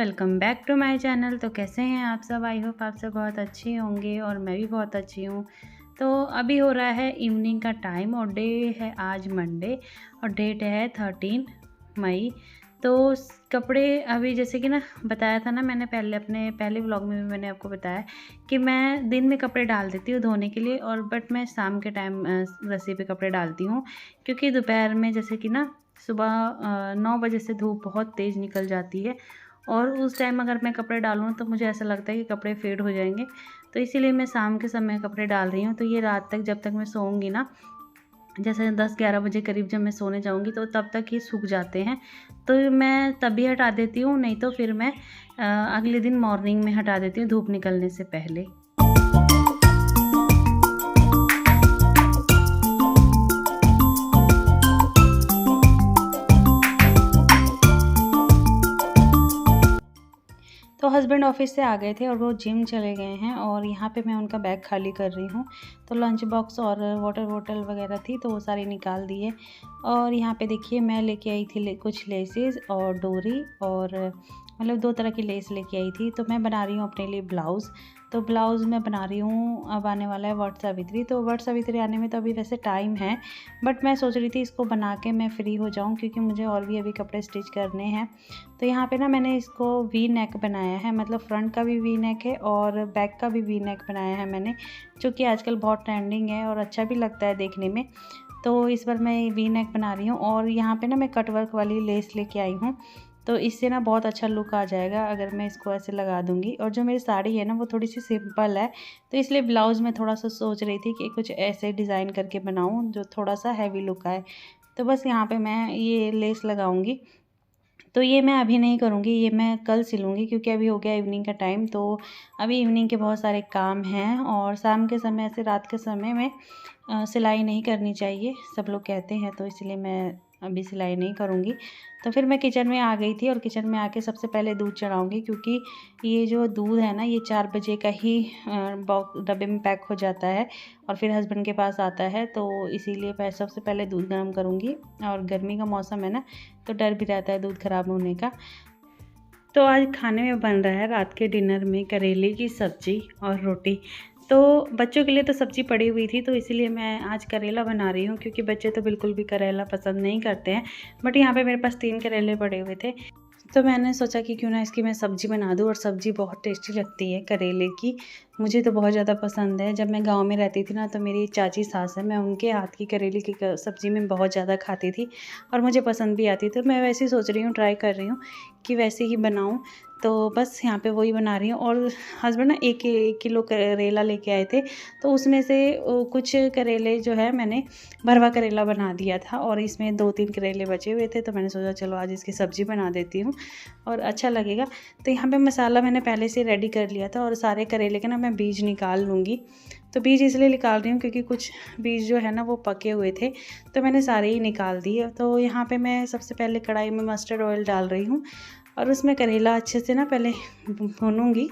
Welcome back to my channel. तो कैसे हैं आप सब? आई होप आप सब बहुत अच्छे होंगे और मैं भी बहुत अच्छी हूँ। तो अभी हो रहा है इवनिंग का टाइम और डे है आज मंडे और डेट है 13 मई। तो कपड़े अभी जैसे कि ना बताया था ना मैंने अपने पहले व्लॉग में भी मैंने आपको बताया कि मैं दिन में कपड़े डाल देती हूँ धोने के लिए, और बट मैं शाम के टाइम रस्सी पे कपड़े डालती हूँ, क्योंकि दोपहर में जैसे कि ना सुबह 9 बजे से धूप बहुत तेज़ निकल जाती है और उस टाइम अगर मैं कपड़े डालूँ तो मुझे ऐसा लगता है कि कपड़े फेड हो जाएंगे। तो इसीलिए मैं शाम के समय कपड़े डाल रही हूँ। तो ये रात तक जब तक मैं सोऊंगी ना, जैसे 10-11 बजे करीब जब मैं सोने जाऊंगी तो तब तक ये सूख जाते हैं। तो मैं तभी हटा देती हूँ, नहीं तो फिर मैं अगले दिन मॉर्निंग में हटा देती हूँ धूप निकलने से पहले। तो हस्बैंड ऑफिस से आ गए थे और वो जिम चले गए हैं और यहाँ पे मैं उनका बैग खाली कर रही हूँ। तो लंच बॉक्स और वाटर बोतल वगैरह थी तो वो सारी निकाल दिए। और यहाँ पे देखिए मैं लेके आई थी कुछ लेसेस और डोरी, और मतलब 2 तरह की लेस लेके आई थी। तो मैं बना रही हूँ अपने लिए ब्लाउज़। तो ब्लाउज़ मैं बना रही हूँ, अब आने वाला है वट सावित्री। तो वट सावित्री आने में तो अभी वैसे टाइम है, बट मैं सोच रही थी इसको बना के मैं फ्री हो जाऊँ, क्योंकि मुझे और भी अभी कपड़े स्टिच करने हैं। तो यहाँ पे ना मैंने इसको वी नेक बनाया है, मतलब फ्रंट का भी वी नेक है और बैक का भी वी नेक बनाया है मैंने, जो कि आजकल बहुत ट्रेंडिंग है और अच्छा भी लगता है देखने में। तो इस बार मैं वी नेक बना रही हूँ और यहाँ पे ना मैं कट वर्क वाली लेस लेके आई हूँ। तो इससे ना बहुत अच्छा लुक आ जाएगा अगर मैं इसको ऐसे लगा दूँगी। और जो मेरी साड़ी है ना वो थोड़ी सी सिंपल है, तो इसलिए ब्लाउज़ में थोड़ा सा सोच रही थी कि कुछ ऐसे डिज़ाइन करके बनाऊँ जो थोड़ा सा हैवी लुक आए। तो बस यहाँ पे मैं ये लेस लगाऊँगी। तो ये मैं अभी नहीं करूँगी, ये मैं कल सिलूँगी, क्योंकि अभी हो गया इवनिंग का टाइम। तो अभी इवनिंग के बहुत सारे काम हैं और शाम के समय से रात के समय में सिलाई नहीं करनी चाहिए, सब लोग कहते हैं। तो इसलिए मैं अभी सिलाई नहीं करूँगी। तो फिर मैं किचन में आ गई थी और किचन में आके सबसे पहले दूध चढ़ाऊँगी, क्योंकि ये जो दूध है ना ये 4 बजे का ही बॉक्स डब्बे में पैक हो जाता है और फिर हस्बैंड के पास आता है। तो इसीलिए मैं सबसे पहले दूध गर्म करूँगी। और गर्मी का मौसम है ना, तो डर भी रहता है दूध ख़राब होने का। तो आज खाने में बन रहा है रात के डिनर में करेले की सब्ज़ी और रोटी। तो बच्चों के लिए तो सब्ज़ी पड़ी हुई थी, तो इसीलिए मैं आज करेला बना रही हूँ, क्योंकि बच्चे तो बिल्कुल भी करेला पसंद नहीं करते हैं। बट यहाँ पे मेरे पास 3 करेले पड़े हुए थे, तो मैंने सोचा कि क्यों ना इसकी मैं सब्ज़ी बना दूँ। और सब्ज़ी बहुत टेस्टी लगती है करेले की, मुझे तो बहुत ज़्यादा पसंद है। जब मैं गांव में रहती थी ना, तो मेरी चाची सास है, मैं उनके हाथ की करेले की सब्ज़ी में बहुत ज़्यादा खाती थी और मुझे पसंद भी आती। तो मैं वैसे ही सोच रही हूँ, ट्राई कर रही हूँ कि वैसे ही बनाऊँ। तो बस यहाँ पे वही बना रही हूँ। और हस्बैंड ना 1 किलो करेला लेके आए थे, तो उसमें से कुछ करेले जो है मैंने भरवा करेला बना दिया था और इसमें 2-3 करेले बचे हुए थे। तो मैंने सोचा चलो आज इसकी सब्ज़ी बना देती हूँ और अच्छा लगेगा। तो यहाँ पे मसाला मैंने पहले से रेडी कर लिया था और सारे करेले के ना मैं बीज निकाल लूँगी। तो बीज इसलिए निकाल रही हूँ क्योंकि कुछ बीज जो है ना वो पके हुए थे, तो मैंने सारे ही निकाल दिए। तो यहाँ पे मैं सबसे पहले कढ़ाई में मस्टर्ड ऑयल डाल रही हूँ और उसमें करेला अच्छे से ना पहले भूनूंगी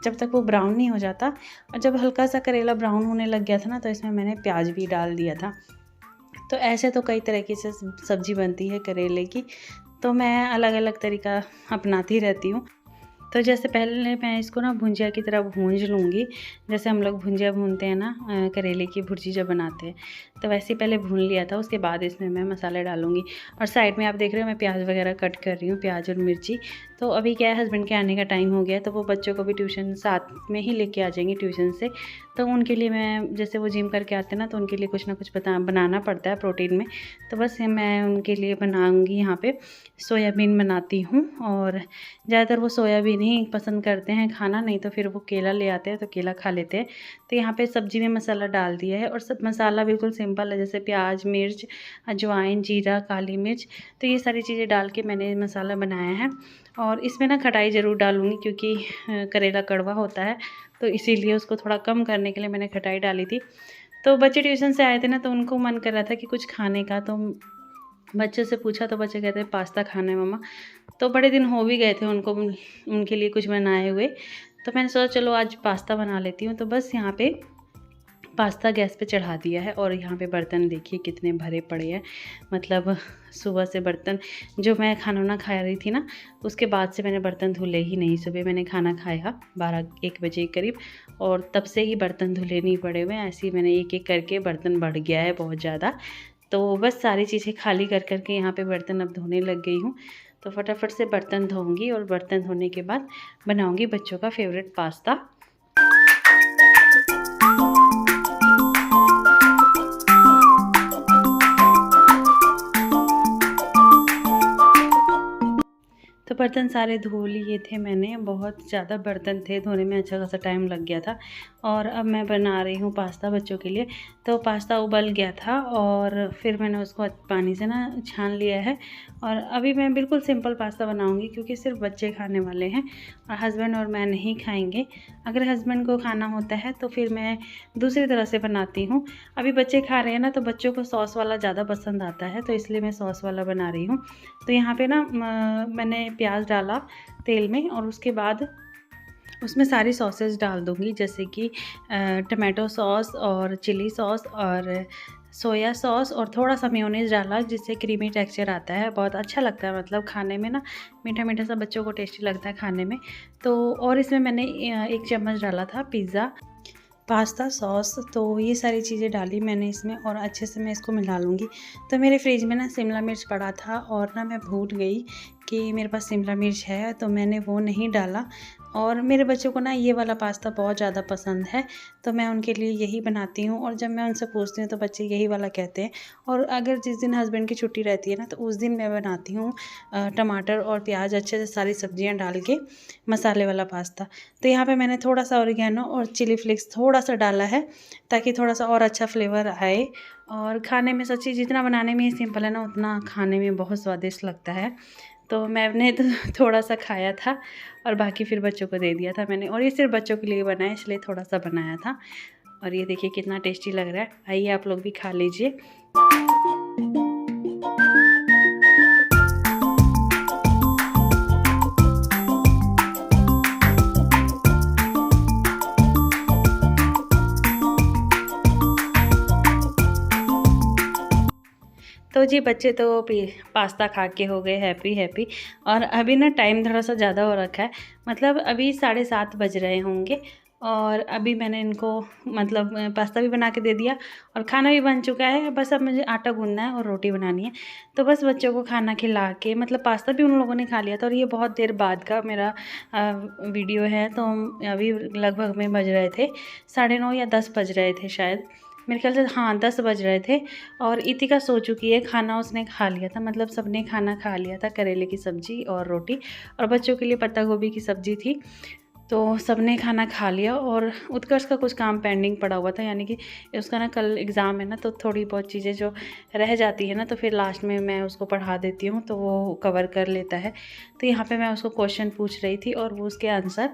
जब तक वो ब्राउन नहीं हो जाता। और जब हल्का सा करेला ब्राउन होने लग गया था ना, तो इसमें मैंने प्याज भी डाल दिया था। तो ऐसे तो कई तरीके से सब्ज़ी बनती है करेले की, तो मैं अलग अलग तरीका अपनाती रहती हूँ। तो जैसे पहले मैं इसको ना भुंजिया की तरह भूंज लूँगी, जैसे हम लोग भुंजिया भूनते हैं ना करेले की भुर्जी जब बनाते हैं, तो वैसे ही पहले भून लिया था। उसके बाद इसमें मैं मसाले डालूँगी। और साइड में आप देख रहे हो मैं प्याज वगैरह कट कर रही हूँ, प्याज और मिर्ची। तो अभी क्या है, हस्बैंड के आने का टाइम हो गया, तो वो बच्चों को भी ट्यूशन साथ में ही लेके आ जाएंगे ट्यूशन से। तो उनके लिए मैं, जैसे वो जिम करके आते हैं ना, तो उनके लिए कुछ ना कुछ बनाना पड़ता है प्रोटीन में। तो बस मैं उनके लिए बनाऊँगी। यहाँ पे सोयाबीन बनाती हूँ और ज़्यादातर वो सोयाबीन ही पसंद करते हैं खाना, नहीं तो फिर वो केला ले आते हैं तो केला खा लेते हैं। तो यहाँ पे सब्ज़ी में मसाला डाल दिया है और सब मसाला बिल्कुल सिंपल है, जैसे प्याज, मिर्च, अजवाइन, जीरा, काली मिर्च। तो ये सारी चीज़ें डाल के मैंने मसाला बनाया है। और इसमें ना खटाई ज़रूर डालूँगी, क्योंकि करेला कड़वा होता है, तो इसीलिए उसको थोड़ा कम करने के लिए मैंने खटाई डाली थी। तो बच्चे ट्यूशन से आए थे ना, तो उनको मन कर रहा था कि कुछ खाने का। तो बच्चे से पूछा तो बच्चे कहते हैं पास्ता खाना है मम्मा। तो बड़े दिन हो भी गए थे उनको, उनके लिए कुछ बनाए हुए। तो मैंने सोचा चलो आज पास्ता बना लेती हूँ। तो बस यहाँ पे पास्ता गैस पे चढ़ा दिया है और यहाँ पे बर्तन देखिए कितने भरे पड़े हैं। मतलब सुबह से बर्तन, जो मैं खाना वाना खा रही थी ना, उसके बाद से मैंने बर्तन धुले ही नहीं। सुबह मैंने खाना खाया 12-1 बजे के करीब, और तब से ही बर्तन धुले नहीं पड़े हुए। ऐसे ही मैंने एक एक करके बर्तन बढ़ गया है बहुत ज़्यादा। तो बस सारी चीज़ें खाली कर कर के यहाँ पे बर्तन अब धोने लग गई हूँ। तो फटाफट से बर्तन धोऊँगी और बर्तन धोने के बाद बनाऊँगी बच्चों का फेवरेट पास्ता। तो बर्तन सारे धो लिए थे मैंने, बहुत ज़्यादा बर्तन थे, धोने में अच्छा खासा टाइम लग गया था। और अब मैं बना रही हूँ पास्ता बच्चों के लिए। तो पास्ता उबल गया था और फिर मैंने उसको पानी से ना छान लिया है। और अभी मैं बिल्कुल सिंपल पास्ता बनाऊँगी क्योंकि सिर्फ बच्चे खाने वाले हैं और हस्बैंड और मैं नहीं खाएँगे। अगर हस्बैंड को खाना होता है तो फिर मैं दूसरी तरह से बनाती हूँ। अभी बच्चे खा रहे हैं ना, तो बच्चों को सॉस वाला ज़्यादा पसंद आता है, तो इसलिए मैं सॉस वाला बना रही हूँ। तो यहाँ पे ना मैंने प्याज डाला तेल में और उसके बाद उसमें सारी सॉसेस डाल दूँगी, जैसे कि टमाटो सॉस और चिली सॉस और सोया सॉस और थोड़ा सा मेयोनीज़ डाला, जिससे क्रीमी टेक्सचर आता है, बहुत अच्छा लगता है। मतलब खाने में ना मीठा मीठा सा बच्चों को टेस्टी लगता है खाने में। तो और इसमें मैंने 1 चम्मच डाला था पिज़्ज़ा पास्ता सॉस। तो ये सारी चीज़ें डाली मैंने इसमें और अच्छे से मैं इसको मिला लूँगी। तो मेरे फ्रिज में ना शिमला मिर्च पड़ा था और ना मैं भूल गई कि मेरे पास शिमला मिर्च है, तो मैंने वो नहीं डाला। और मेरे बच्चों को ना ये वाला पास्ता बहुत ज़्यादा पसंद है, तो मैं उनके लिए यही बनाती हूँ। और जब मैं उनसे पूछती हूँ तो बच्चे यही वाला कहते हैं। और अगर जिस दिन हस्बैंड की छुट्टी रहती है ना, तो उस दिन मैं बनाती हूँ टमाटर और प्याज अच्छे से सारी सब्जियाँ डाल के मसाले वाला पास्ता। तो यहाँ पे मैंने थोड़ा सा ऑरिगेनो और चिली फ्लेक्स थोड़ा सा डाला है, ताकि थोड़ा सा और अच्छा फ्लेवर आए। और खाने में सच्ची जितना बनाने में ही सिंपल है ना, उतना खाने में बहुत स्वादिष्ट लगता है। तो मैंने तो थोड़ा सा खाया था और बाकी फिर बच्चों को दे दिया था मैंने। और ये सिर्फ बच्चों के लिए बनाया, इसलिए थोड़ा सा बनाया था। और ये देखिए कितना टेस्टी लग रहा है। आइए आप लोग भी खा लीजिए। तो जी बच्चे तो पास्ता खा के हो गए हैप्पी हैप्पी। और अभी ना टाइम थोड़ा सा ज़्यादा हो रखा है, मतलब अभी 7:30 बज रहे होंगे। और अभी मैंने इनको मतलब पास्ता भी बना के दे दिया और खाना भी बन चुका है। बस अब मुझे आटा गूँथना है और रोटी बनानी है। तो बस बच्चों को खाना खिला के, मतलब पास्ता भी उन लोगों ने खा लिया था। और ये बहुत देर बाद का मेरा वीडियो है। तो अभी लगभग में बज रहे थे 9:30 या 10 बज रहे थे शायद, मेरे ख्याल से हाँ 10 बज रहे थे। और इतिका सो चुकी है, खाना उसने खा लिया था, मतलब सबने खाना खा लिया था। करेले की सब्ज़ी और रोटी, और बच्चों के लिए पत्ता गोभी की सब्ज़ी थी। तो सबने खाना खा लिया। और उत्कर्ष का कुछ काम पेंडिंग पड़ा हुआ था, यानी कि उसका ना कल एग्ज़ाम है ना, तो थोड़ी बहुत चीज़ें जो रह जाती है ना, तो फिर लास्ट में मैं उसको पढ़ा देती हूँ, तो वो कवर कर लेता है। तो यहाँ पे मैं उसको क्वेश्चन पूछ रही थी और वो उसके आंसर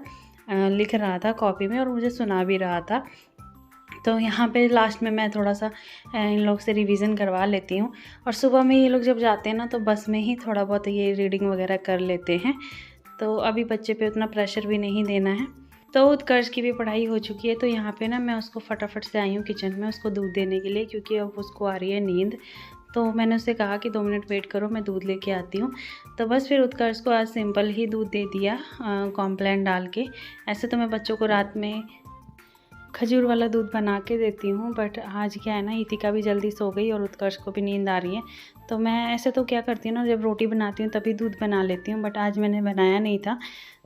लिख रहा था कॉपी में और मुझे सुना भी रहा था। तो यहाँ पे लास्ट में मैं थोड़ा सा इन लोग से रिवीजन करवा लेती हूँ। और सुबह में ये लोग जब जाते हैं ना, तो बस में ही थोड़ा बहुत ये रीडिंग वगैरह कर लेते हैं। तो अभी बच्चे पे उतना प्रेशर भी नहीं देना है। तो उत्कर्ष की भी पढ़ाई हो चुकी है। तो यहाँ पे ना मैं उसको फटाफट से आई हूँ किचन में उसको दूध देने के लिए, क्योंकि अब उसको आ रही है नींद। तो मैंने उससे कहा कि 2 मिनट वेट करो, मैं दूध लेके आती हूँ। तो बस फिर उत्कर्ष को आज सिंपल ही दूध दे दिया कॉम्प्लान डाल के। ऐसे तो मैं बच्चों को रात में खजूर वाला दूध बना के देती हूँ, बट आज क्या है ना, इतिका भी जल्दी सो गई और उत्कर्ष को भी नींद आ रही है। तो मैं ऐसे तो क्या करती हूँ ना, जब रोटी बनाती हूँ तभी दूध बना लेती हूँ, बट आज मैंने बनाया नहीं था,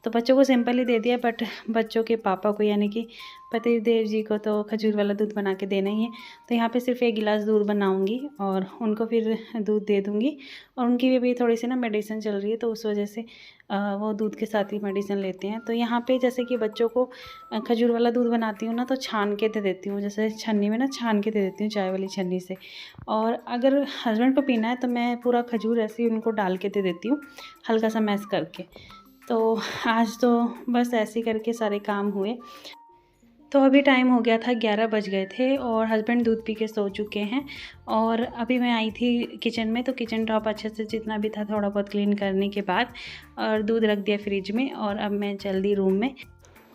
तो बच्चों को सिंपल ही दे दिया। बट बच्चों के पापा को यानी कि पतिदेव जी को तो खजूर वाला दूध बना के देना ही है। तो यहाँ पे सिर्फ 1 गिलास दूध बनाऊँगी और उनको फिर दूध दे दूँगी। और उनकी भी थोड़ी सी ना मेडिसिन चल रही है, तो उस वजह से वो दूध के साथ ही मेडिसिन लेते हैं। तो यहाँ पे जैसे कि बच्चों को खजूर वाला दूध बनाती हूँ ना, तो छान के दे देती हूँ, जैसे छन्नी में ना छान के दे देती हूँ चाय वाली छन्नी से। और अगर हस्बैंड को पीना है तो मैं पूरा खजूर ऐसे ही उनको डाल के दे देती हूँ, हल्का सा मैश करके। तो आज तो बस ऐसे ही करके सारे काम हुए। तो अभी टाइम हो गया था 11 बज गए थे और हस्बैंड दूध पी के सो चुके हैं। और अभी मैं आई थी किचन में, तो किचन टॉप अच्छे से जितना भी था थोड़ा बहुत क्लीन करने के बाद और दूध रख दिया फ्रिज में। और अब मैं जल्दी रूम में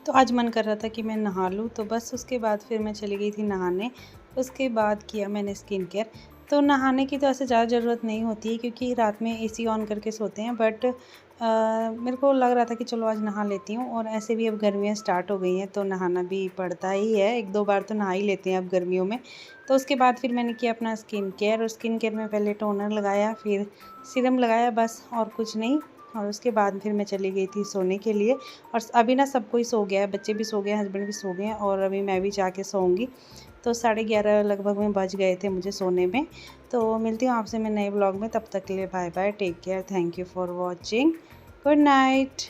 तो आज मन कर रहा था कि मैं नहा लूँ, तो बस उसके बाद फिर मैं चली गई थी नहाने। उसके बाद किया मैंने स्किन केयर। तो नहाने की तो ऐसे ज़्यादा ज़रूरत नहीं होती है क्योंकि रात में एसी ऑन करके सोते हैं, बट मेरे को लग रहा था कि चलो आज नहा लेती हूँ, और ऐसे भी अब गर्मियाँ स्टार्ट हो गई हैं तो नहाना भी पड़ता ही है, 1-2 बार तो नहा ही लेते हैं अब गर्मियों में। तो उसके बाद फिर मैंने किया अपना स्किन केयर, और स्किन केयर में पहले टोनर लगाया, फिर सीरम लगाया, बस और कुछ नहीं। और उसके बाद फिर मैं चली गई थी सोने के लिए। और अभी ना सब कोई सो गया है, बच्चे भी सो गए हैं, हस्बैंड भी सो गए हैं, और अभी मैं भी जाके सोऊंगी। तो 11:30 लगभग में बज गए थे मुझे सोने में। तो मिलती हूँ आपसे मैं नए ब्लॉग में, तब तक के लिए bye bye, take care, thank you for watching, good night.